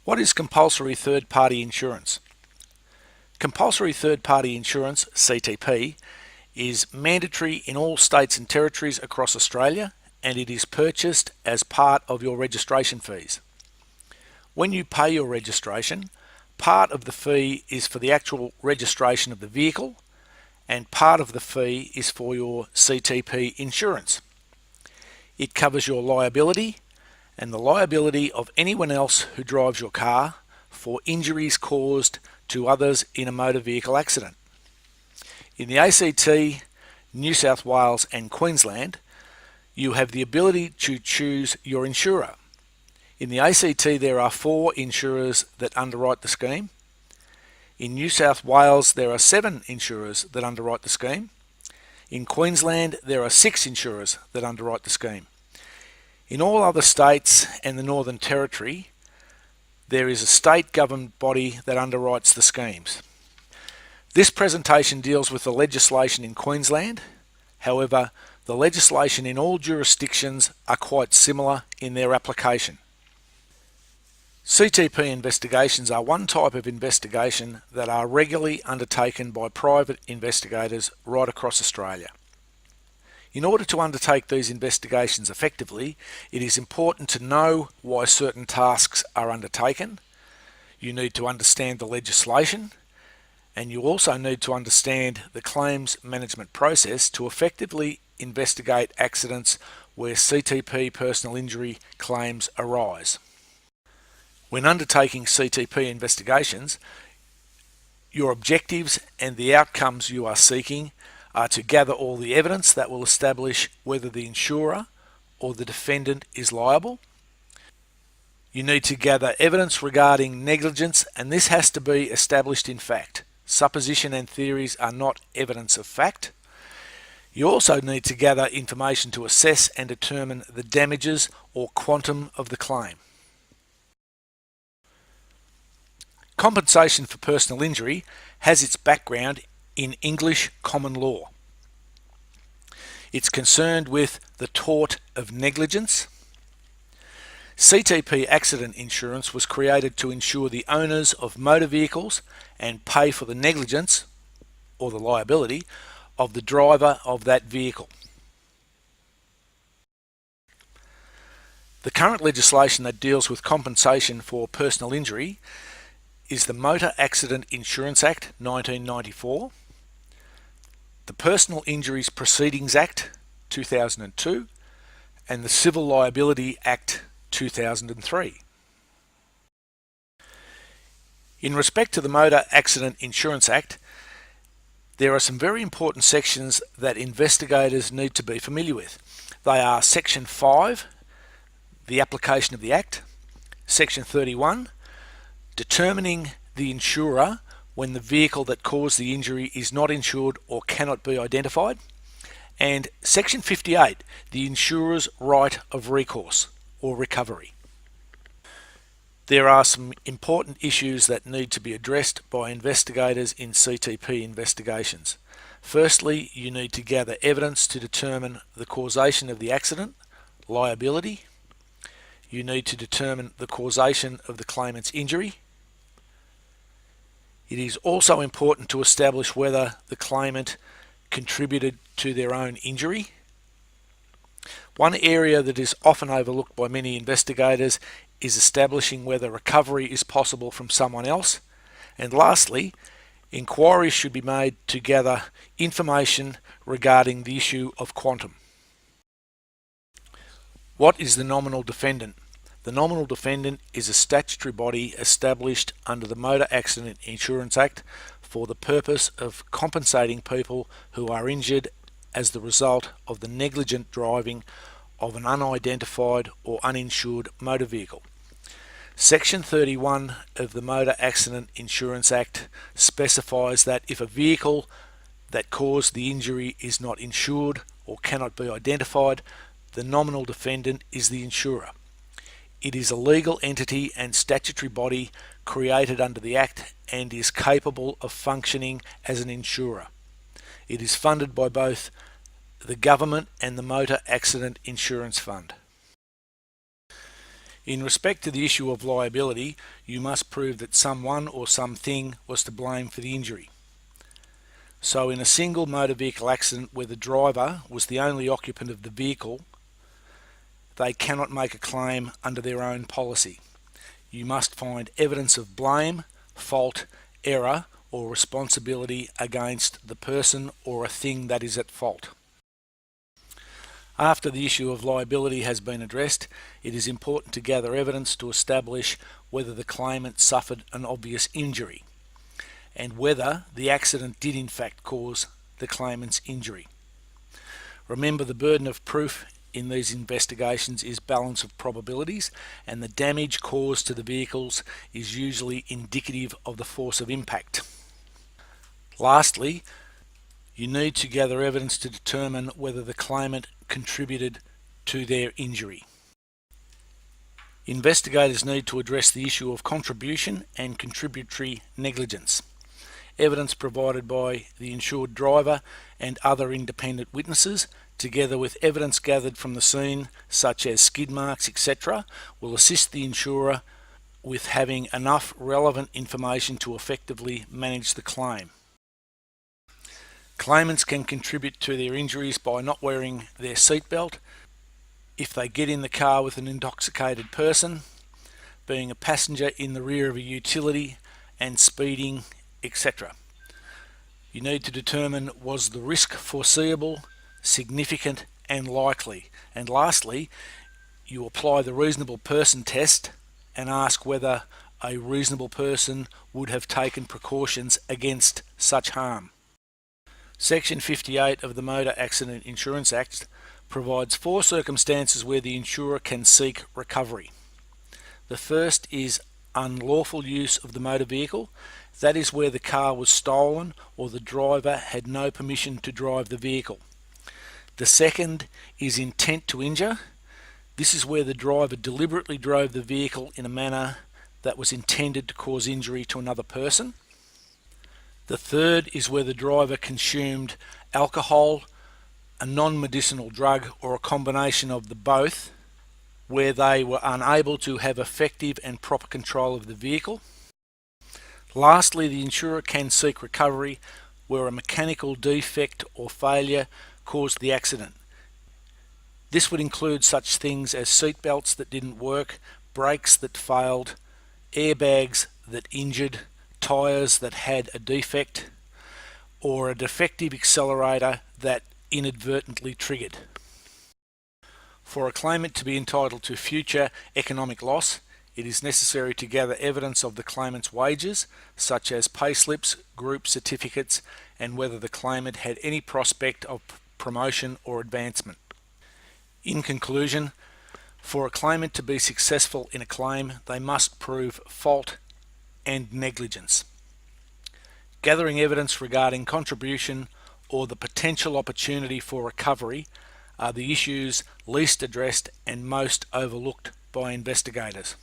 What is compulsory third-party insurance? Compulsory third-party insurance, CTP, is mandatory in all states and territories across Australia, and it is purchased as part of your registration fees. When you pay your registration, part of the fee is for the actual registration of the vehicle, and part of the fee is for your CTP insurance. It covers your liability and the liability of anyone else who drives your car for injuries caused to others in a motor vehicle accident. In the ACT, New South Wales and Queensland, you have the ability to choose your insurer. In the ACT there are 4 insurers that underwrite the scheme. In New South Wales there are 7 insurers that underwrite the scheme. In Queensland there are 6 insurers that underwrite the scheme. In all other states and the Northern Territory, there is a state government body that underwrites the schemes. This presentation deals with the legislation in Queensland. However, the legislation in all jurisdictions are quite similar in their application. CTP investigations are one type of investigation that are regularly undertaken by private investigators right across Australia. In order to undertake these investigations effectively, it is important to know why certain tasks are undertaken. You need to understand the legislation, and you also need to understand the claims management process to effectively investigate accidents where CTP personal injury claims arise. When undertaking CTP investigations, your objectives and the outcomes you are seeking are to gather all the evidence that will establish whether the insurer or the defendant is liable. You need to gather evidence regarding negligence, and this has to be established in fact. Supposition and theories are not evidence of fact. You also need to gather information to assess and determine the damages or quantum of the claim. Compensation for personal injury has its background in English common law. It's concerned with the tort of negligence. CTP accident insurance was created to insure the owners of motor vehicles and pay for the negligence or the liability of the driver of that vehicle. The current legislation that deals with compensation for personal injury is the Motor Accident Insurance Act 1994, the Personal Injuries Proceedings Act 2002, and the Civil Liability Act 2003. In respect to the Motor Accident Insurance Act, there are some very important sections that investigators need to be familiar with. They are Section 5, the application of the Act, Section 31, determining the insurer when the vehicle that caused the injury is not insured or cannot be identified, and Section 58, the insurer's right of recourse or recovery. There are some important issues that need to be addressed by investigators in CTP investigations. Firstly, you need to gather evidence to determine the causation of the accident, liability. You need to determine the causation of the claimant's injury. It is also important to establish whether the claimant contributed to their own injury. One area that is often overlooked by many investigators is establishing whether recovery is possible from someone else. And lastly, inquiries should be made to gather information regarding the issue of quantum. What is the nominal defendant? The nominal defendant is a statutory body established under the Motor Accident Insurance Act for the purpose of compensating people who are injured as the result of the negligent driving of an unidentified or uninsured motor vehicle. Section 31 of the Motor Accident Insurance Act specifies that if a vehicle that caused the injury is not insured or cannot be identified, the nominal defendant is the insurer. It is a legal entity and statutory body created under the Act and is capable of functioning as an insurer. It is funded by both the government and the Motor Accident Insurance Fund. In respect to the issue of liability, you must prove that someone or something was to blame for the injury. So in a single motor vehicle accident where the driver was the only occupant of the vehicle, they cannot make a claim under their own policy. You must find evidence of blame, fault, error, or responsibility against the person or a thing that is at fault. After the issue of liability has been addressed, it is important to gather evidence to establish whether the claimant suffered an obvious injury and whether the accident did in fact cause the claimant's injury. Remember, the burden of proof in these investigations is balance of probabilities, and the damage caused to the vehicles is usually indicative of the force of impact. Lastly, you need to gather evidence to determine whether the claimant contributed to their injury. Investigators need to address the issue of contribution and contributory negligence. Evidence provided by the insured driver and other independent witnesses, together with evidence gathered from the scene, such as skid marks, etc., will assist the insurer with having enough relevant information to effectively manage the claim. Claimants can contribute to their injuries by not wearing their seatbelt, if they get in the car with an intoxicated person, being a passenger in the rear of a utility, and speeding, etc. You need to determine, was the risk foreseeable, significant, and likely? And lastly, you apply the reasonable person test and ask whether a reasonable person would have taken precautions against such harm. Section 58 of the Motor Accident Insurance Act provides 4 circumstances where the insurer can seek recovery. The first is unlawful use of the motor vehicle. That is where the car was stolen or the driver had no permission to drive the vehicle. The second is intent to injure. This is where the driver deliberately drove the vehicle in a manner that was intended to cause injury to another person. The third is where the driver consumed alcohol, a non-medicinal drug, or a combination of the both, where they were unable to have effective and proper control of the vehicle. Lastly, the insurer can seek recovery where a mechanical defect or failure caused the accident. This would include such things as seatbelts that didn't work, brakes that failed, airbags that injured, tyres that had a defect, or a defective accelerator that inadvertently triggered. For a claimant to be entitled to future economic loss, it is necessary to gather evidence of the claimant's wages, such as payslips, group certificates, and whether the claimant had any prospect of promotion or advancement. In conclusion, for a claimant to be successful in a claim, they must prove fault and negligence. Gathering evidence regarding contribution or the potential opportunity for recovery are the issues least addressed and most overlooked by investigators.